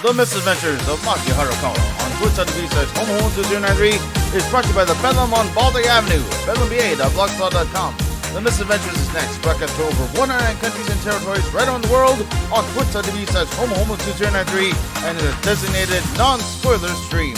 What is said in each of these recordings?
The Misadventures of Maki Harukawa on twitch.tv/homo2093 is brought to you by the Bedlam on Baltic Avenue, bedlamba.blogspot.com. The Misadventures is next, broadcast to over 109 countries and territories right around the world on twitch.tv/homo2093 and is a designated non-spoiler stream.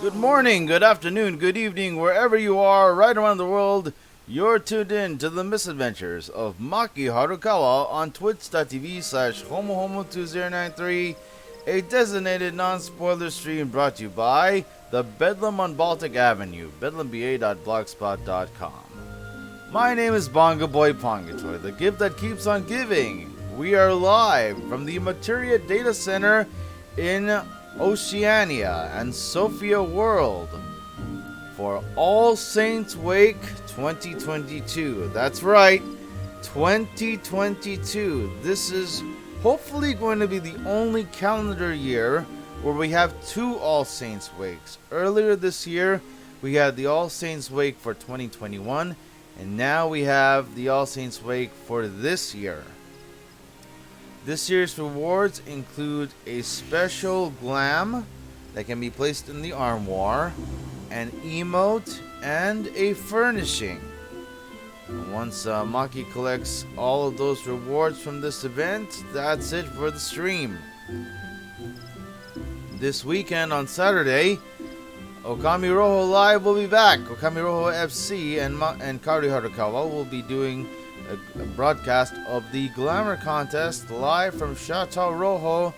Good morning, good afternoon, good evening, wherever you are, right around the world. You're tuned in to the Misadventures of Maki Harukawa on twitch.tv/homo2093, a designated non-spoiler stream brought to you by the Bedlam on Baltic Avenue, bedlamba.blogspot.com. My name is Bonga Boy Pongatoy, the gift that keeps on giving. We are live from the Materia data center in Oceania and Sophia World for All Saints Wake 2022. That's right, 2022. This is hopefully going to be the only calendar year where we have two All Saints Wakes. Earlier this year, we had the All Saints Wake for 2021, and now we have the All Saints Wake for this year. This year's rewards include a special glam that can be placed in the armoire, an emote, and a furnishing. And once Maki collects all of those rewards from this event, that's it for the stream. This weekend on Saturday, Okami Roho Live will be back. Okami Roho FC and Kari Harukawa will be doing a broadcast of the Glamour Contest live from Chateau Rojo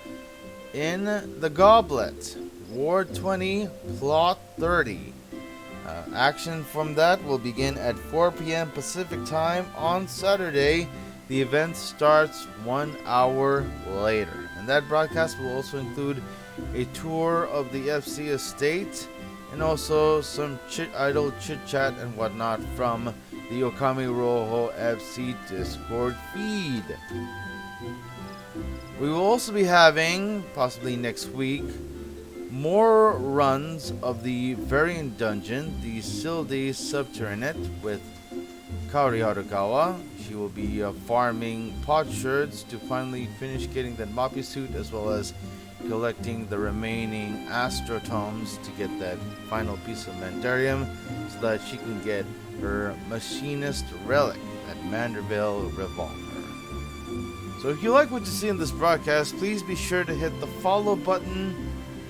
in the Goblet, Ward 20, Plot 30. Action from that will begin at 4 p.m. Pacific Time on Saturday. The event starts 1 hour later. And that broadcast will also include a tour of the FC estate and also some idle chit-chat and whatnot from the Okami Rojo FC Discord feed. We will also be having, possibly next week, more runs of the variant dungeon, the Silde Subterranet, with Kaori Harukawa. She will be farming potsherds to finally finish getting that Maki suit, as well as collecting the remaining astrotomes to get that final piece of Manterium, so that she can get her machinist relic, that Manderville revolver. So if you like what you see in this broadcast, please be sure to hit the follow button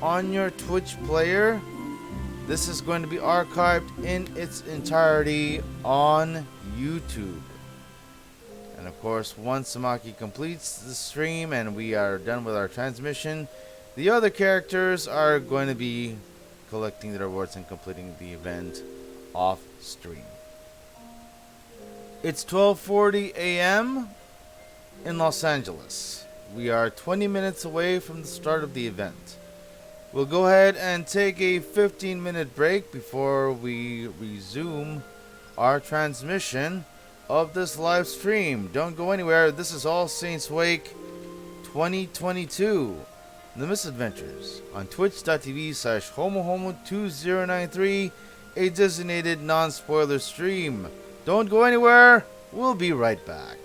on your Twitch player. This is going to be archived in its entirety on YouTube. And of course, once Maki completes the stream and we are done with our transmission, the other characters are going to be collecting the rewards and completing the event off stream. It's 12:40 a.m. in Los Angeles. We are 20 minutes away from the start of the event. We'll go ahead and take a 15-minute break before we resume our transmission of this live stream. Don't go anywhere. This is All Saints Wake 2022. The Misadventures on twitch.tv/homohomo2093, a designated non-spoiler stream. Don't go anywhere. We'll be right back.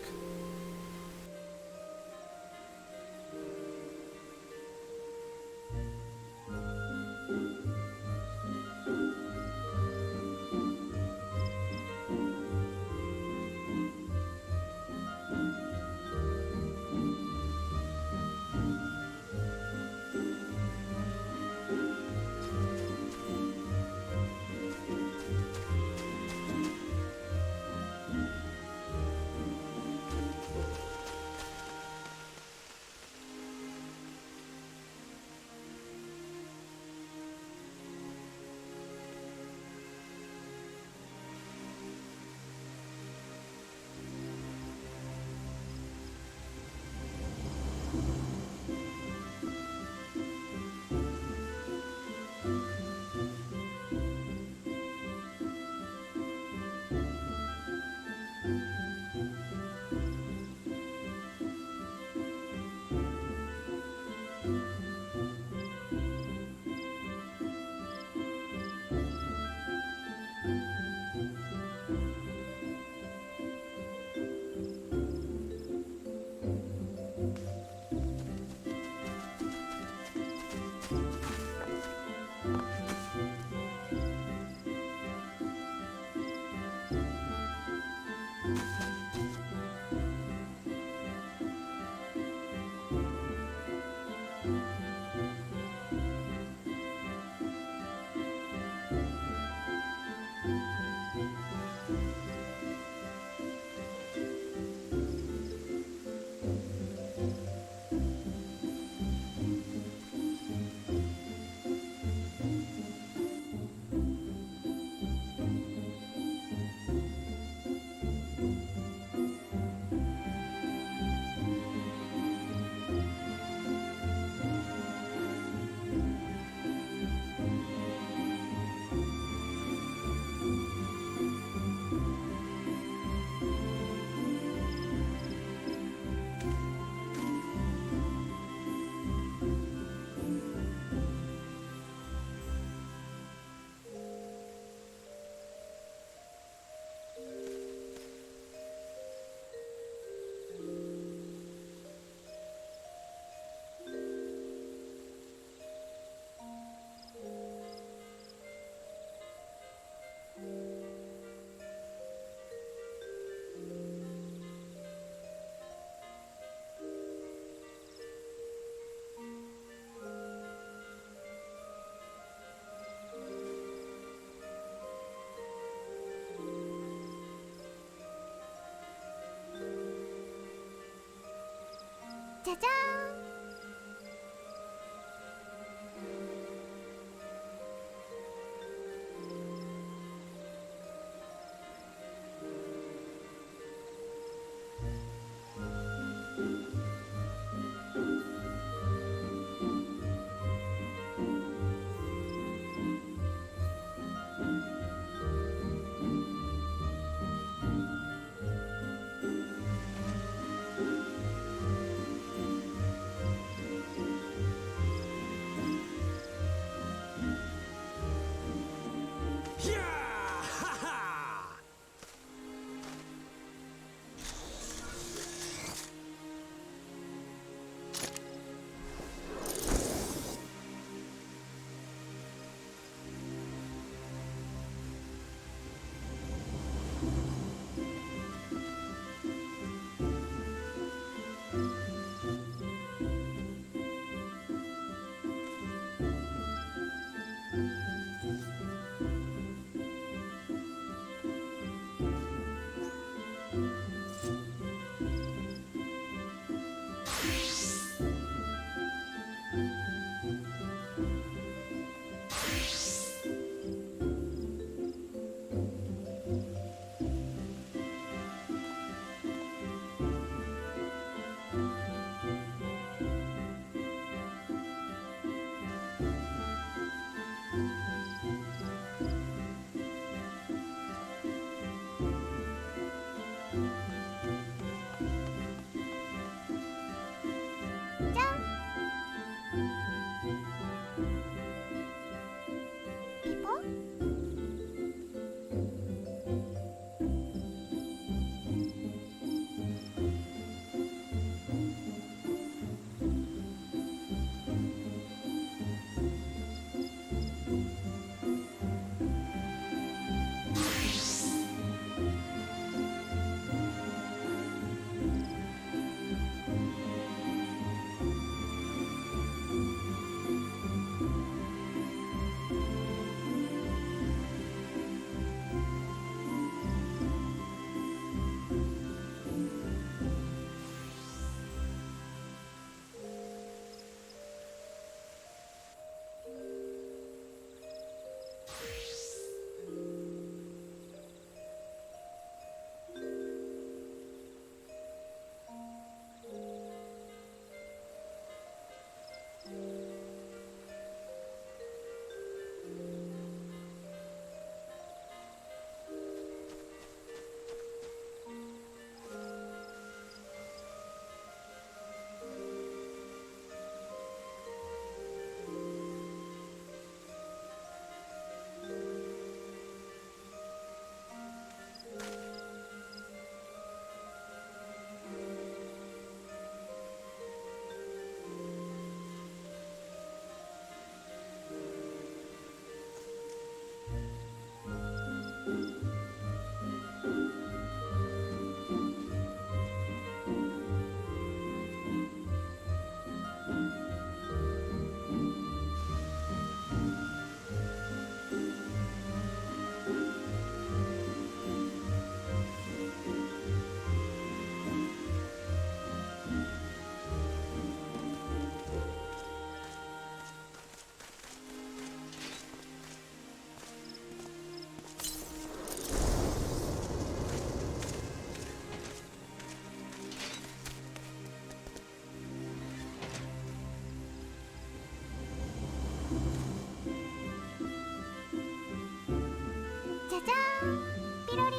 짜잔! 삐로리!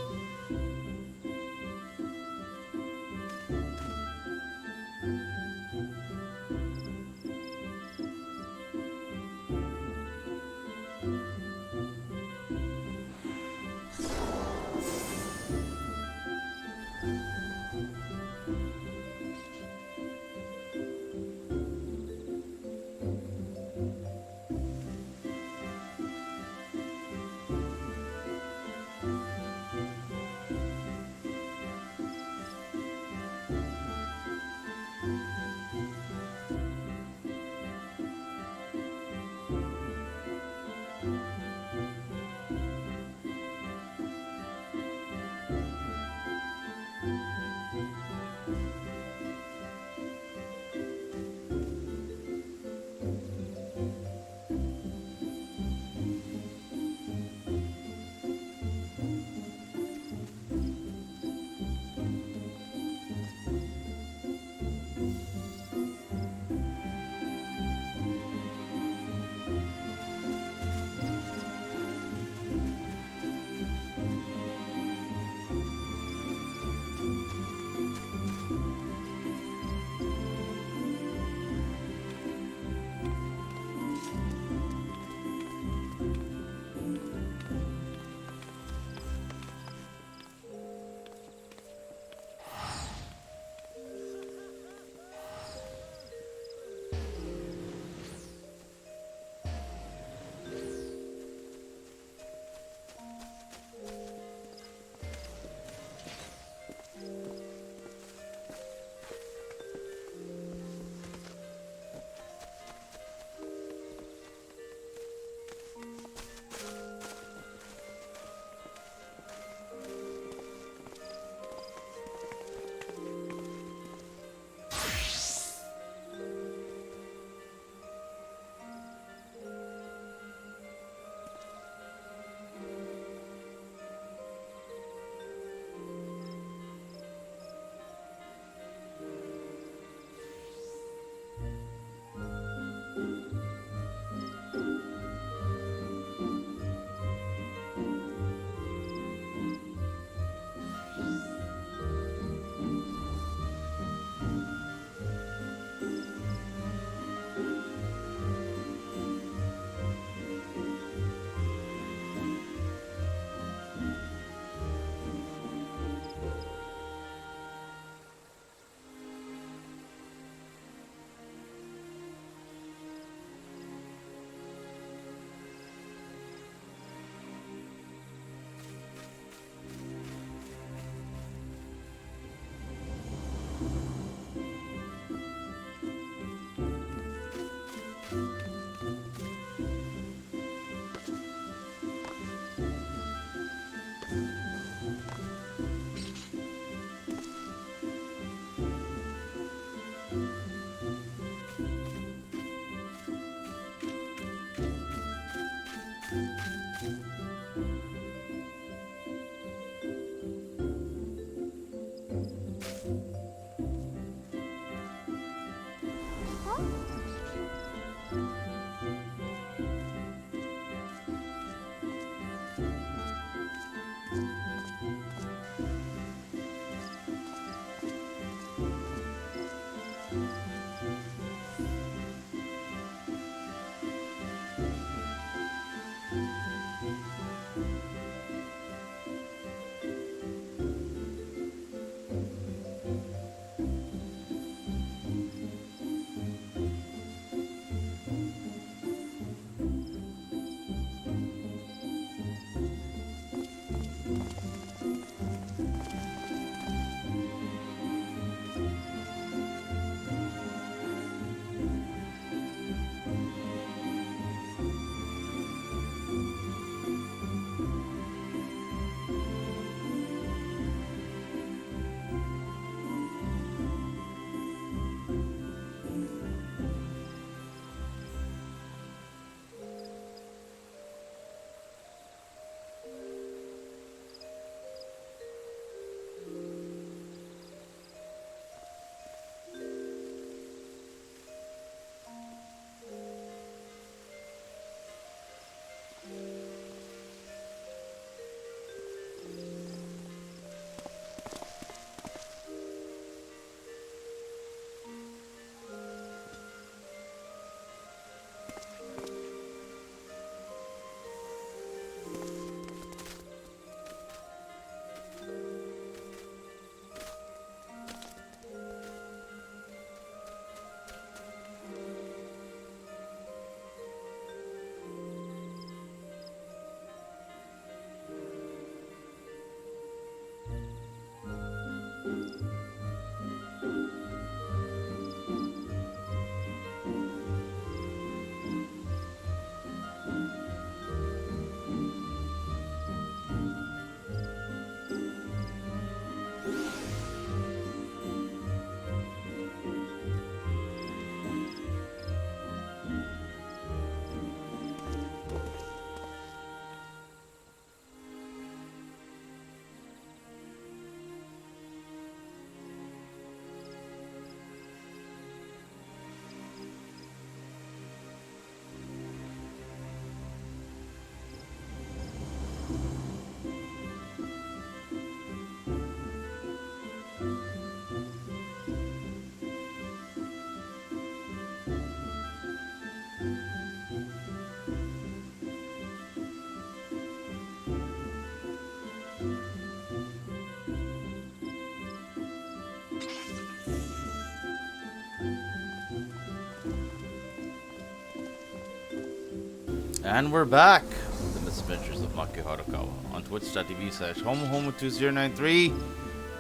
And we're back with the misadventures of Maki Harukawa on twitch.tv/homohomo2093,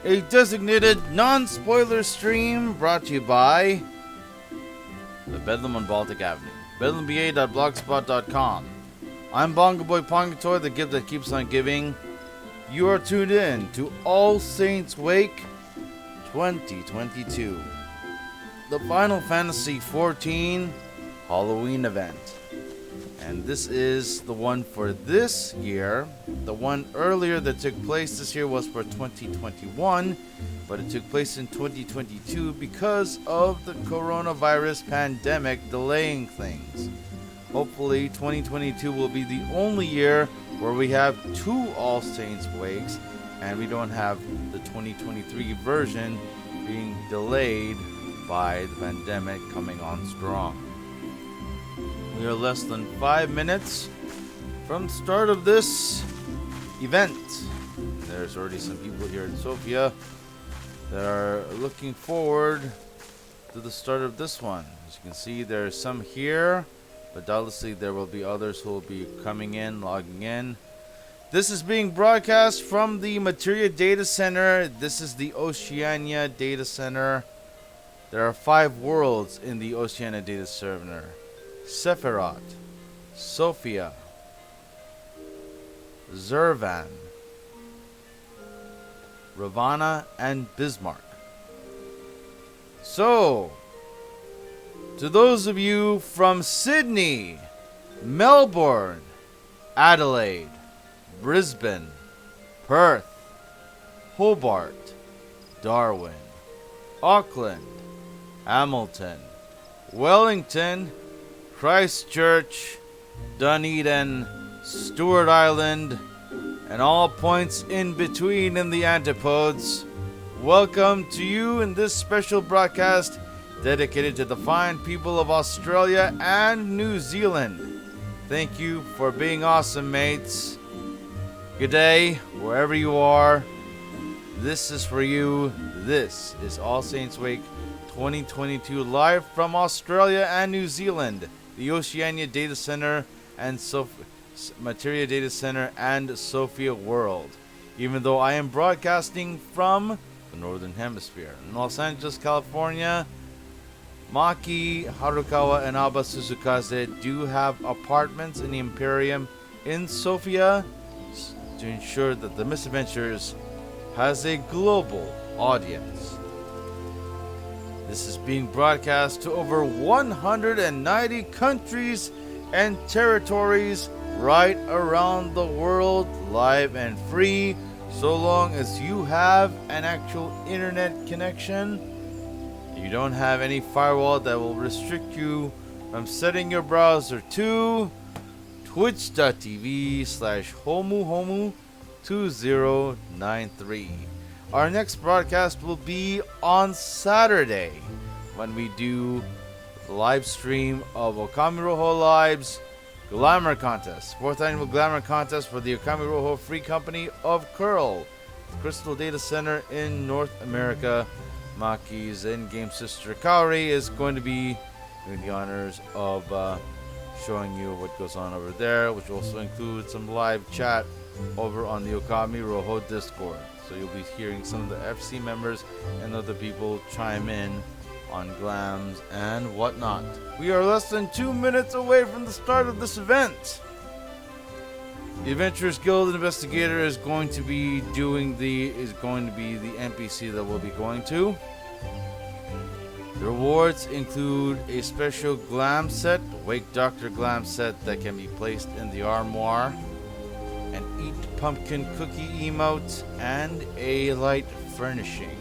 a designated non-spoiler stream brought to you by the Bedlam on Baltic Avenue, bedlamba.blogspot.com. I'm Bongo Boy Pongatoy, the gift that keeps on giving. You are tuned in to All Saints Wake 2022, the Final Fantasy XIV Halloween event. And this is the one for this year. The one earlier that took place this year was for 2021, but it took place in 2022 because of the coronavirus pandemic delaying things. Hopefully 2022 will be the only year where we have two All Saints Wakes and we don't have the 2023 version being delayed by the pandemic coming on strong. We are less than 5 minutes from the start of this event. There's already some people here in Sophia that are looking forward to the start of this one. As you can see, there's some here, but doubtlessly there will be others who will be coming in, logging in. This is being broadcast from the Materia data center. This is the Oceania data center. There are 5 worlds in the Oceania data center: Sephiroth, Sophia, Zervan, Ravana, and Bismarck. So, to those of you from Sydney, Melbourne, Adelaide, Brisbane, Perth, Hobart, Darwin, Auckland, Hamilton, Wellington, Christchurch, Dunedin, Stewart Island, and all points in between in the antipodes, welcome to you in this special broadcast dedicated to the fine people of Australia and New Zealand. Thank you for being awesome, mates. Good day, wherever you are. This is for you. This is All Saints Wake 2022 live from Australia and New Zealand, the Oceania Data Center and Materia Data Center and Sophia World. Even though I am broadcasting from the Northern Hemisphere. In Los Angeles, California, Maki, Harukawa, and Aba Suzukaze do have apartments in the Imperium in Sophia to ensure that the Misadventures has a global audience. This is being broadcast to over 190 countries and territories right around the world, live and free, so long as you have an actual internet connection. You don't have any firewall that will restrict you from setting your browser to twitch.tv/homuhomu2093. Our next broadcast will be on Saturday when we do the live stream of Okami Roho Live's Glamour Contest, 4th annual Glamour Contest for the Okami Roho Free Company of Curl, the Crystal Data Center in North America. Maki's in-game sister Kaori is going to be doing the honors of showing you what goes on over there, which also includes some live chat over on the Okami Roho Discord. So you'll be hearing some of the FC members and other people chime in on glams and whatnot. We are less than 2 minutes away from the start of this event. The Adventurers Guild Investigator is going to be the NPC that we'll be going to. The rewards include a special glam set, the Wake Doctor glam set that can be placed in the armoire, an Eat Pumpkin cookie emote, and a light furnishing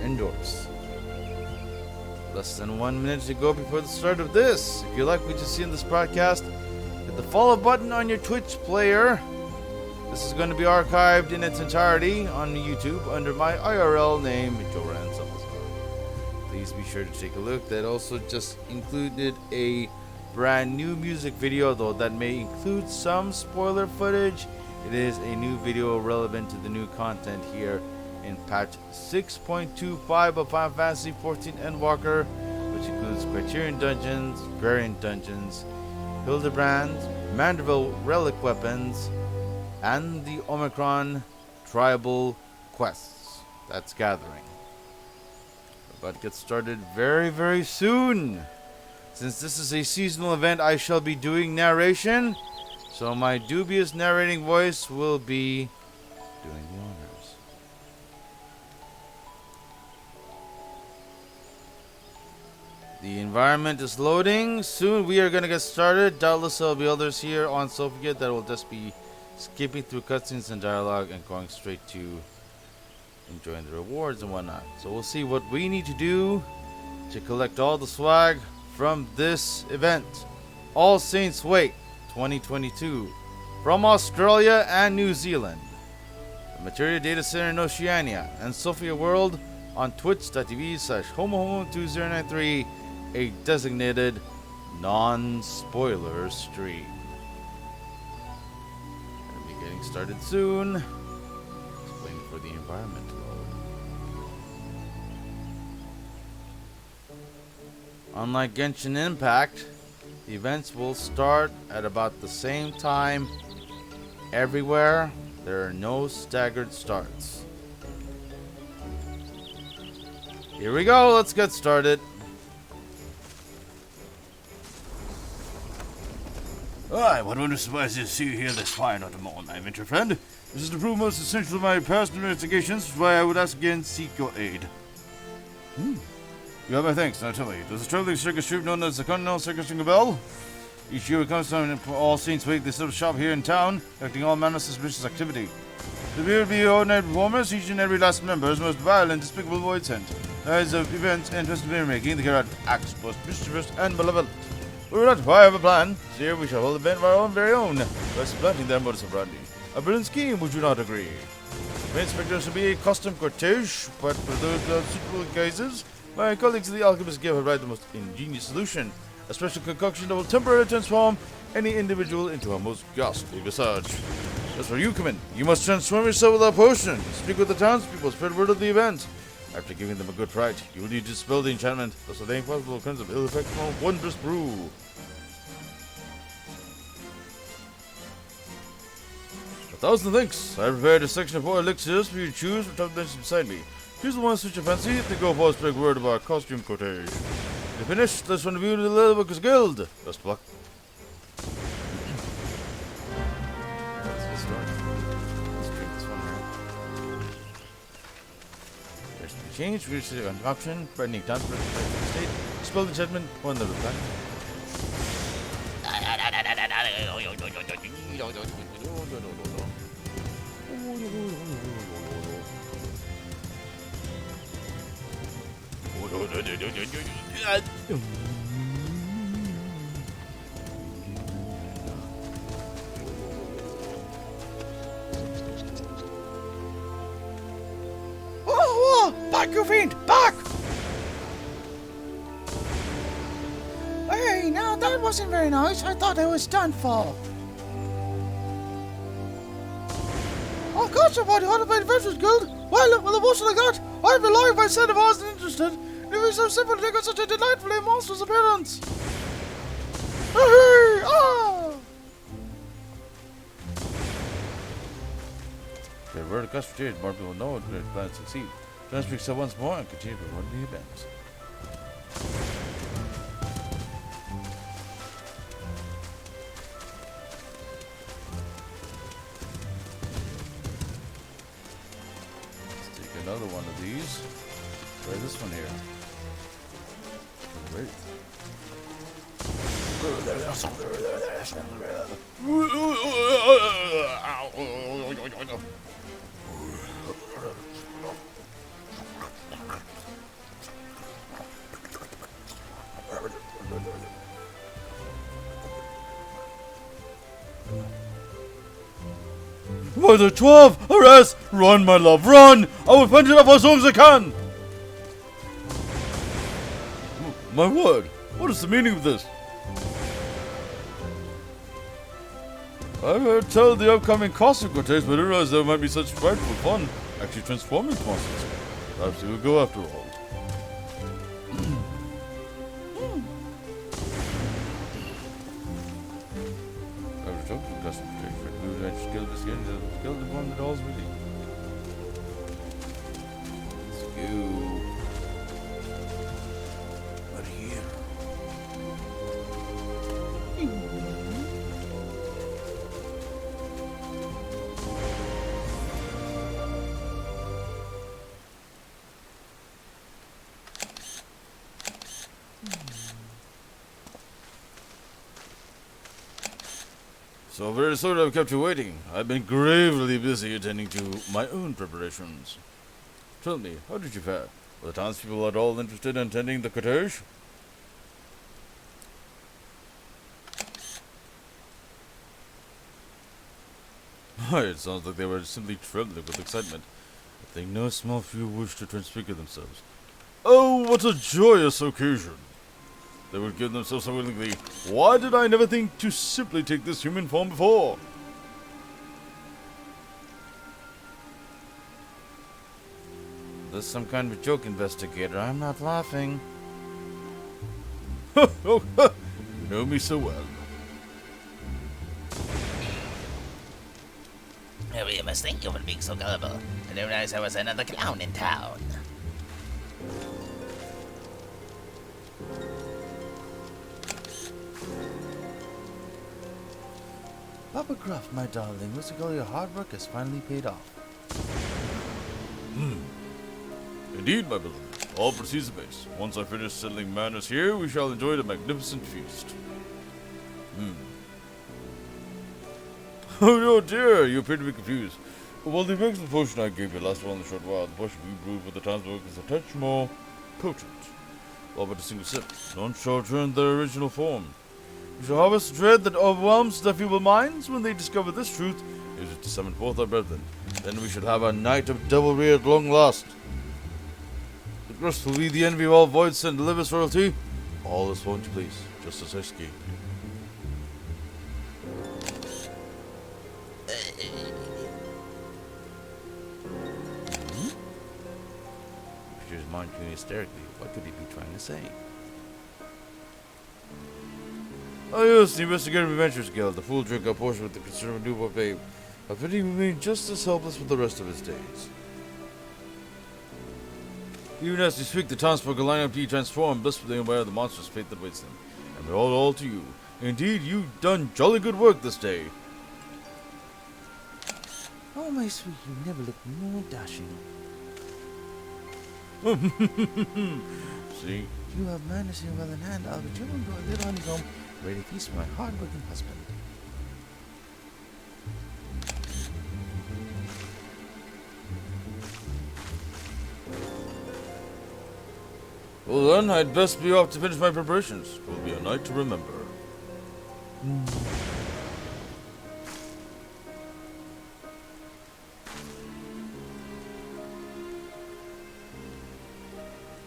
indoors. Less than 1 minute to go before the start of this. If you like what you see in this broadcast, hit the follow button on your Twitch player. This is going to be archived in its entirety on YouTube under my IRL name, Joran Salazar. Please be sure to take a look. That also just included a brand new music video, though that may include some spoiler footage. It is a new video relevant to the new content here in patch 6.25 of Final Fantasy XIV ENDWALKER, which includes Criterion Dungeons, Variant Dungeons, Hildebrand, Mandeville relic weapons, and the Omicron tribal quests. That's gathering. We're about to get started very, very soon. Since this is a seasonal event, I shall be doing narration, so my dubious narrating voice will be doing the honors. The environment is loading. Soon we are going to get started. Doubtless there will be others here on Sophia that will just be skipping through cutscenes and dialogue and going straight to enjoying the rewards and whatnot. So we'll see what we need to do to collect all the swag from this event. All Saints Wake 2022 from Australia and New Zealand. The Materia Data Center in Oceania and Sophia World on twitch.tv/homohomo2093, a designated non-spoiler stream. Gonna be getting started soon. Just waiting for the environment to load. Unlike Genshin Impact, the events will start at about the same time everywhere. There are no staggered starts. Here we go, let's get started. What wonder surprise to see you here this fine autumn morning, my venture friend. This is to prove most essential of my past investigations, which is why I would ask again seek your aid. You have my thanks. Now tell me, does the traveling circus troupe known as the Continental Circus ring a bell? Each year it comes time for All Saints Week. They set up shop here in town, conducting all manner of suspicious activity. The will be ordinary performers, each and every last member's most vile and despicable void sent. As of events interested in beer making, they carry out acts both mischievous and malevolent. We will not have a plan. This year we shall hold an event of our own very own, by supplanting their modus operandi. A brilliant scheme, would you not agree? The main spectacle should be a custom cortege, but for those suitable cases, my colleagues at the Alchemist Guild have arrived at the most ingenious solution. A special concoction that will temporarily transform any individual into a most ghastly visage. That's where you come in. You must transform yourself with a potion. Speak with the townspeople, spread word of the event. After giving them a good fright, you will need to dispel the enchantment, thus allaying possible kinds of ill effects from a wondrous brew. A thousand thanks. I prepared a section of 4 elixirs for you to choose from top benches beside me. Choose the ones that suit your fancy. If they go for a spread word of our costume cortege. If you're finished, let's run a view to the Leatherworkers Guild. Best of luck. Let's get started. Let's drink this one here. There's the change. We should an option. Brightening time for the state. Spell the judgment. One level back. Back, you fiend! Back! Hey, now that wasn't very nice. I thought I was done for. Oh, God, somebody ought to play Adventurers Guild. Well, the most I got. I'd be lying if I said if I wasn't interested. It was so simple to take on such a delightfully monstrous appearance. Hey, ah! The word of Gus for more people know their plans succeed. Try to speak so once more and continue to run the events. Let's take another one of these. Try this one here. Great. By the 12! Arrest! Run, my love, run! I will punch it off as long as I can! My word! What is the meaning of this? I've heard tell of the upcoming costume cortege, but I didn't realize there might be such frightful fun actually transforming into monsters. Perhaps we will go after all. getting the guild of one that all's ready. Let's go. But here. So very sorry I've kept you waiting. I've been gravely busy attending to my own preparations. Tell me, how did you fare? Were the townspeople at all interested in attending the cortege? It sounds like they were simply trembling with excitement. I think no small few wished to transfigure themselves. Oh, what a joyous occasion! They would give themselves so willingly. Why did I never think to simply take this human form before? This is some kind of joke, investigator. I'm not laughing. You know me so well. Oh, you must thank you for being so gullible. I didn't realize I was another clown in town. Papa Gruff, my darling, looks like all your hard work has finally paid off. Indeed, my beloved. All proceeds apace. Once I finish settling matters here, we shall enjoy the magnificent feast. Oh no, dear, you appear to be confused. Well, the excellent potion I gave you last while in a short while, the potion we brewed for the townsfolk is a touch more potent. All but a single sip. None shall return their original form. We shall harvest the dread that overwhelms their feeble minds when they discover this truth. Use it to summon forth our brethren. Then we should have a night of devilry at long last. The Grust will be the envy of all voids and delivers royalty. All is won't you please, just as I scheme. Peter's mind going hysterically. What could he be trying to say? Oh yes, the Investigative Adventures Guild. The fool drink a portion with the conservative newborn babe. I pity he remained just as helpless for the rest of his days. Even as we speak, the townsfolk are lining up to be transformed, blissfully aware of the monstrous fate that waits them. And we're all to you. Indeed, you've done jolly good work this day. Oh, my sweet, you never looked more dashing. See? If you have manners here well in hand, I'll return to our little honeycomb, ready to feast my hard-working husband. Well then, I'd best be off to finish my preparations. It will be a night to remember.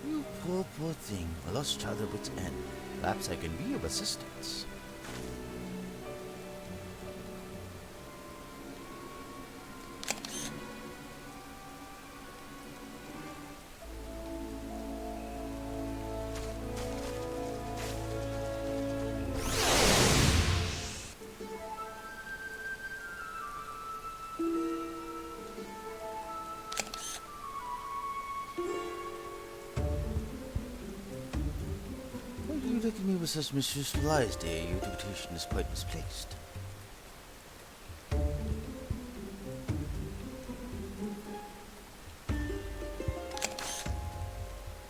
You poor, poor thing. A lost child at wit's end. Perhaps I can be of assistance. You look at me with such mistrustful eyes, dear. Your invitation is quite misplaced.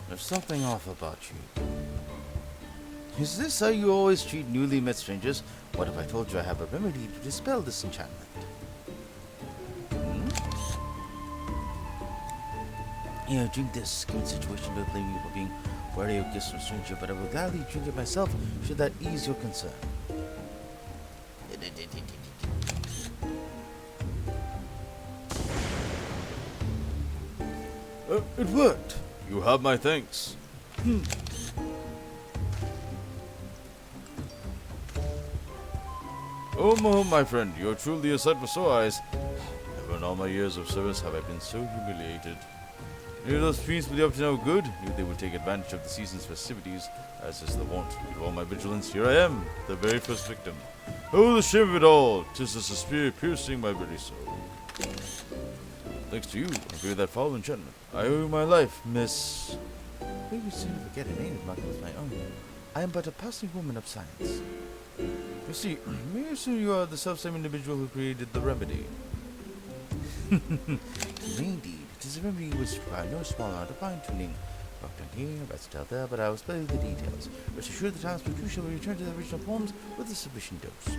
There's something off about you. Is this how you always treat newly met strangers? What if I told you I have a remedy to dispel this enchantment? Here, drink this. Given the situation, don't blame you for being wary of gifts from a stranger, but I will gladly drink it myself should that ease your concern. It worked. You have my thanks. Oh, my friend, you're truly a sight for sore eyes. Never in all my years of service have I been so humiliated. Knew those fiends would be up to no good, knew they would take advantage of the season's festivities, as is the wont. With all my vigilance, here I am, the very first victim. Oh, the shame of it all! 'Tis a spear piercing my very soul. Thanks to you, I fear that foul enchantment. I owe you my life, Miss. You seem to forget a name as much as my own. I am but a passing woman of science. You see, may I assume you are the self-same individual who created the remedy? Indeed, it is a remedy which requires no small amount of fine-tuning. Rock down here, rest out there, but I will spare you the details. Rest assured the townspeople shall be returned to their original forms with a sufficient dose.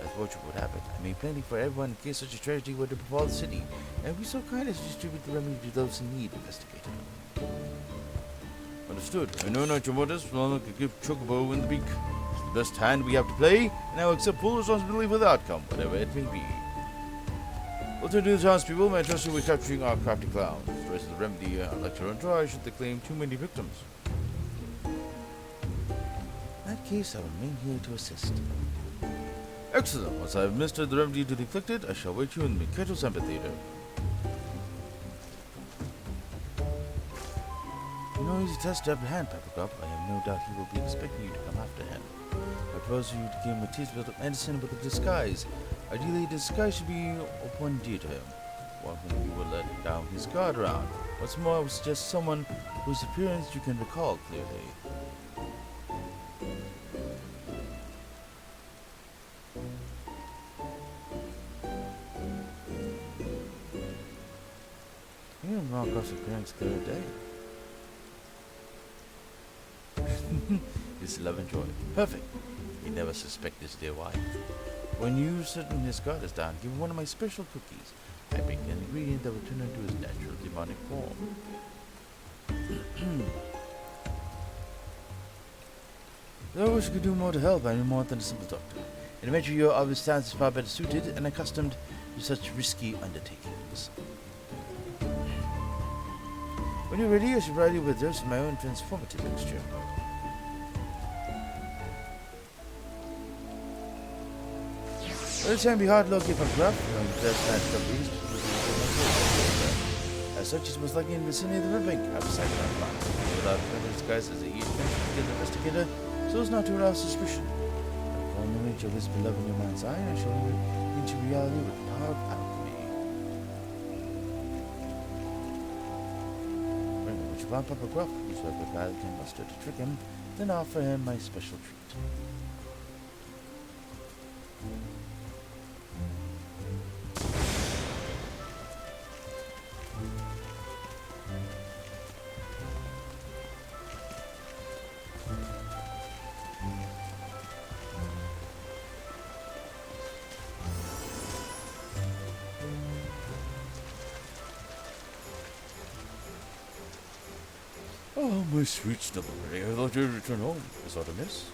As fortune would have it, I made plenty for everyone in case such a tragedy were to befall the city, and be so kind as to distribute the remedy to those in need, investigator. Understood. I know not your motives, but I'll give Chocobo in the beak. It's the best hand we have to play, and I will accept full responsibility for the outcome, whatever it may be. We'll turn to the townspeople, may I trust you with capturing our crafty clowns. The rest of the remedy I'd like to run dry should they claim too many victims. In that case, I will remain here to assist. Excellent. Once I have administered the remedy to the afflicted, I shall await you in the Mikaito's amphitheater. You know, he's a test to apprehend, Peppercup. I have no doubt he will be expecting you to come after him. I propose you to give him a taste of medicine with a disguise. Ideally, the disguise should be of one dear to him, one whom you will let down his guard around. What's more, I would suggest someone whose appearance you can recall clearly. You don't run across appearance clear day. His love and joy. Perfect. He never suspect his dear wife. When you certain his guard is down, give him one of my special cookies. I bake an ingredient that will turn him to his natural demonic form. Though I wish I could do more to help, I am more than a simple doctor. In a measure, your obvious stance is far better suited and accustomed to such risky undertakings. When you're ready, I should provide you with a dose of my own transformative mixture. Well, it can be hard looking for gruff, as such, it's most likely in the vicinity of the riverbank, outside of that plant. Without further disguise as a investigator, so as not to arouse suspicion. I call an image of his beloved in your mind's eye, and I shall bring it into reality with the power of alchemy. When you bump up a gruff, use whatever garlic and mustard to trick him, then offer him my special treat. Oh, my sweet Snubbleberry, I thought you'd return home. Is that amiss?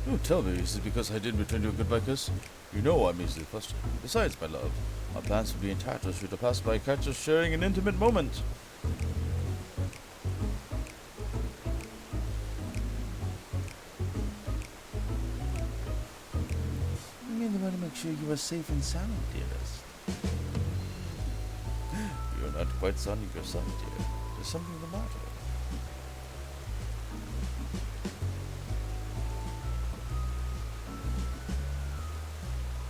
Don't tell me, is it because I didn't return your goodbye kiss? You know I'm easily flustered. Besides, my love, our plans would be in tatters should the passerby catch us sharing an intimate moment. I mean, I want to make sure you are safe and sound, dearest. You're not quite sounding yourself, dear. There's something the matter.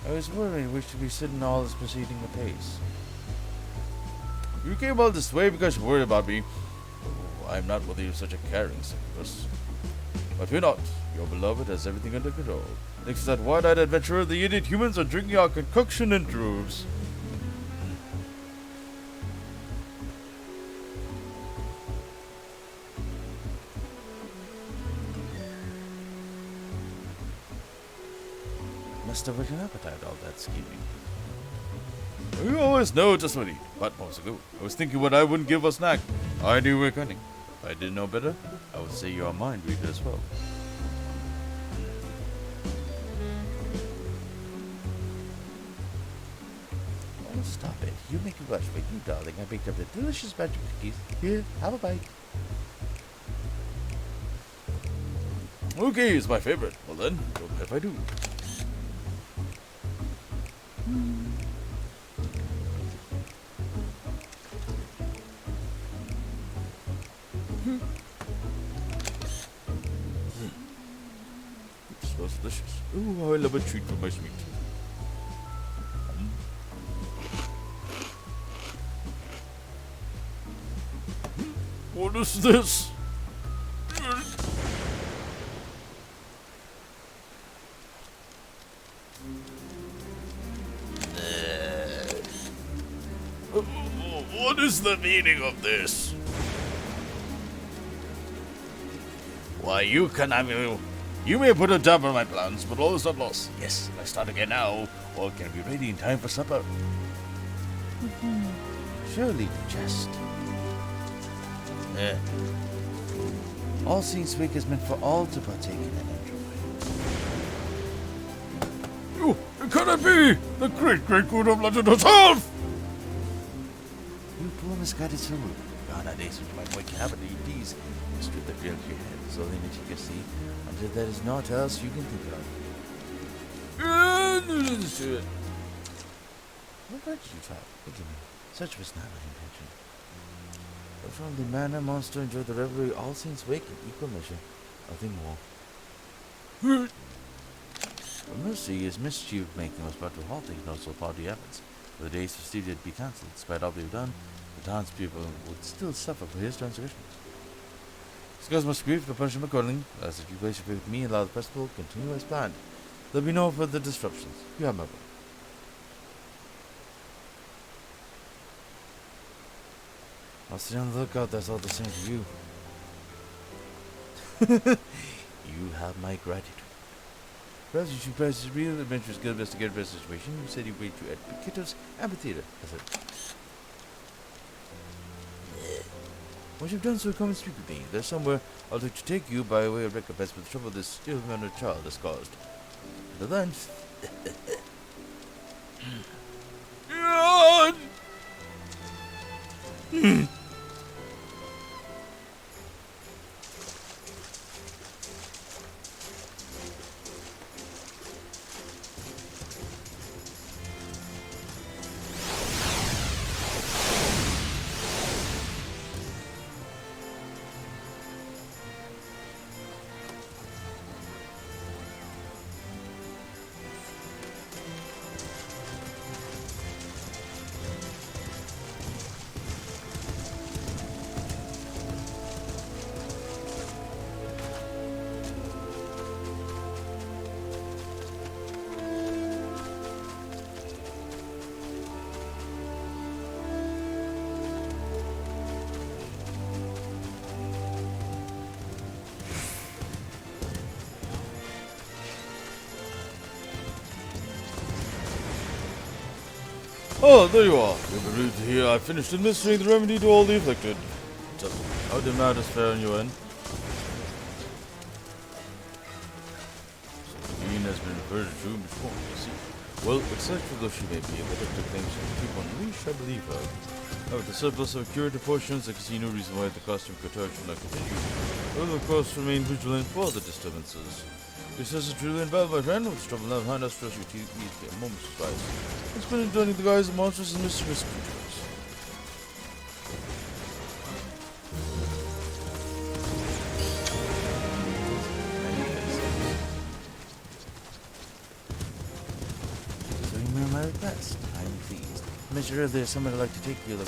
I was worried we should be sitting all this proceeding apace. You came all this way because you're worried about me. Oh, I'm not worthy of such a caring sacrifice. But fear not, your beloved has everything under control. Thanks to that wide-eyed adventurer, the idiot humans are drinking our concoction in droves. Must have an appetite, all that scheming. You always know just what to eat. But moments ago, I was thinking what I wouldn't give a snack. I knew you were cunning. If I didn't know better, I would say you're a mind reader as well. Oh, stop it. You make a rush, but you, darling, I baked up a delicious batch of cookies. Here, have a bite. Okay, is my favorite. Well then, don't mind if I do. It smells delicious. Ooh, I love a treat for my sweet. What is this? What is the meaning of this? Why, you may put a damper on my plans, but all is not lost. Yes, I start again now, or can be ready in time for supper. Surely you jest. All Saints' Week is meant for all to partake in and enjoy. Oh, can it be? The great good of legend herself! You poor misguided soul. Gone are days which might wake you up and eat these. Strip the real of your head is all in it you can see, until there is naught else you can think of. What did you try? Forgive me. Such was not my intention. But from the manner monster enjoyed the revelry, all Saints wake in equal measure, nothing more. For mercy, his mischief making was brought to a halt, and also party efforts. For the day's festivity had been cancelled. Despite all we've done, the townspeople would still suffer for his transgressions. Discuss must grieve for punishment accordingly. As if you place your faith with me and allow the festival to continue as planned, there'll be no further disruptions. You have my word. I'll stay on the lookout, that's all the same to you. You have my gratitude. Perhaps you should press his real adventurous guild investigator for the situation. You said you wait you at Piqueto's Amphitheater. I said, once you've done so, come and speak with me. There's somewhere I'll like to take you by way of recompense for the trouble this ill-mannered child has caused. Until then... Oh, there you are. You'll be relieved to hear I finished administering the remedy to all the afflicted. Just how did matters fare on your end? Sabine has been referred to before, you see. Well, exceptional though she may be, the doctor claims she can keep on leash, I believe her. Now, with the surplus of curative potions, I can see no reason why the costume couture should not continue. I will, of course, remain vigilant for the disturbances. This is truly involved, my friend. With trouble now behind us, trust you to ease a moment's surprise. It's been enjoying the guise of monsters and mischievous creatures. So you remember my request. I'm pleased. Measure there's someone I'd like to take you.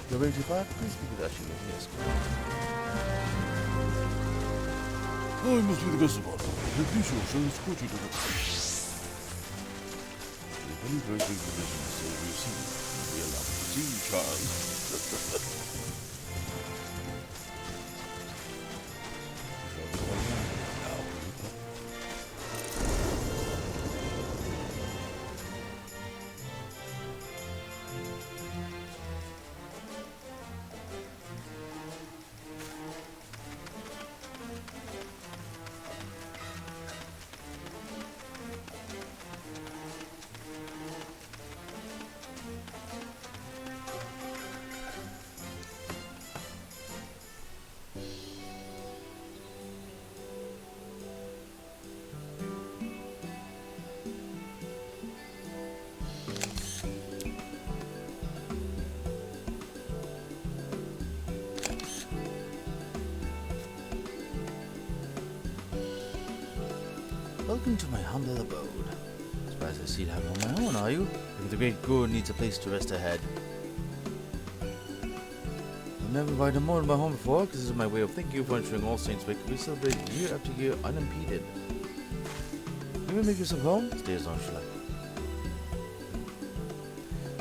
You're ready to depart? Please speak with Ashley. Yes. I must be the guest of honor. The future shall escort you to the... A very, very big division, so you see. We allow to see, child. Welcome to my humble abode. Surprised I see it happen on my own, are you? If the great Guru needs a place to rest ahead. I've never invited a moment in my home before, because this is my way of thanking you for ensuring All Saints Week. We celebrate year after year unimpeded. You will make yourself home? Stay as long as you like.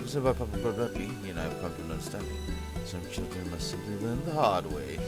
You said about Papa Bradley, he and I have come to an understanding. Some children must simply learn the hard way.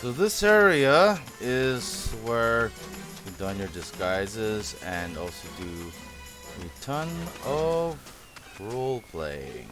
So this area is where you don your disguises and also do a ton of role playing.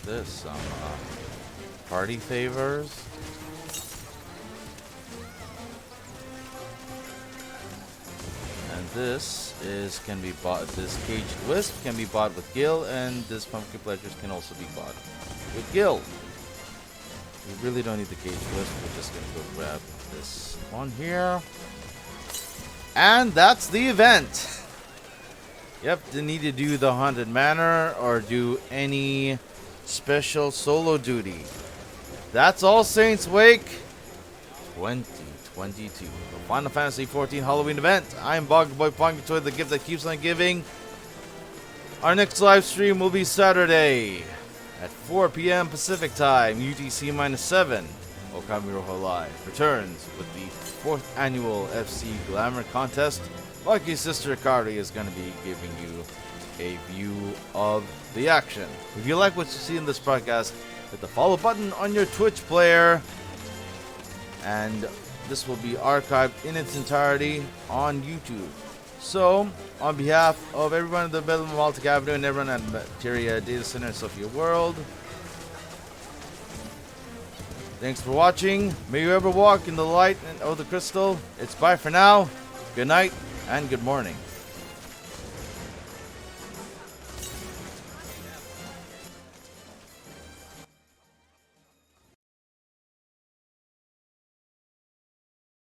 This some party favors. And this can be bought. This caged wisp can be bought with Gil, and this pumpkin pleasures can also be bought with Gil. We really don't need the caged wisp. We're just gonna go grab this one here, and that's the event. Yep, didn't need to do the Haunted Manor or do any special solo duty. That's All Saints Wake 2022, the Final Fantasy XIV Halloween event. I'm Bogboy Pongotoy, the gift that keeps on giving. Our next live stream will be Saturday at 4 p.m. Pacific Time, UTC-7. Okami Roho Live returns with the 4th annual FC Glamour Contest. Maki's sister Kari is going to be giving you a view of the action. If you like what you see in this broadcast, hit the follow button on your Twitch player, and this will be archived in its entirety on YouTube. So, on behalf of everyone at the Bellum Baltic Avenue and everyone at Materia Data Center in Sophia World, thanks for watching. May you ever walk in the light of the crystal. It's bye for now. Good night and good morning.